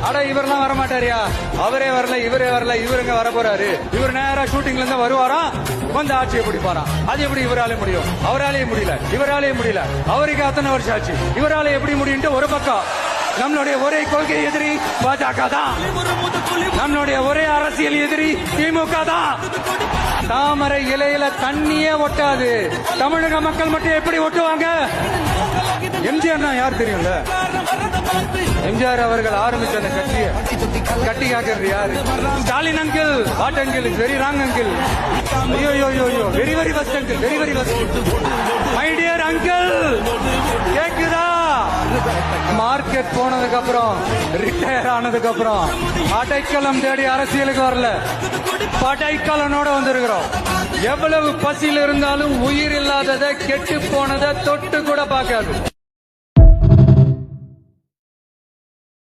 அட இவரெல்லாம் வரமாட்டாரியா, அவரே வரல, இவரே வரல, இவருங்க வர போறாரு, இவர் நேரா ஷூட்டிங்ல இருந்து வருவாராம், வந்து ஆட்சியை பிடிப்பாராம். அது எப்படி இவராலே முடியும்? அவராலேயே முடியல, இவராலேயே முடியல. அவருக்கு அத்தனை வருஷம் ஆச்சு, இவராலே எப்படி முடியும்? ஒரு பக்கம் நம்மளுடைய ஒரே கொள்கை எதிரி பாஜக தான், நம்மளுடைய ஒரே அரசியல் எதிரி திமுக தான். தாமரை இலையில தண்ணியே ஒட்டாது, தமிழக மக்கள் மட்டும் எப்படி ஒட்டுவாங்க? எம்ஜிஆர் யார் தெரியும்ல? எம்ஜிஆர் அவர்கள் ஆரம்பிச்ச அந்த கட்சியை கட்டி காக்கிறது யாரு? Stalin uncle. What uncle? Is very wrong uncle. ஐயோ very very first uncle, very very first. My dear uncle, கேக்குதா? மார்க்கெட் போனதுக்கு அப்புறம், ரிட்டையர் ஆனதுக்கு அப்புறம் அடைக்கலம் தேடி அரசியலுக்கு வரல, படைக்கலனோட வந்திருக்கிறோம். எவ்வளவு பசியில் இருந்தாலும் உயிர் இல்லாததை, கெட்டு போனதை தொட்டு கூட பார்க்காது.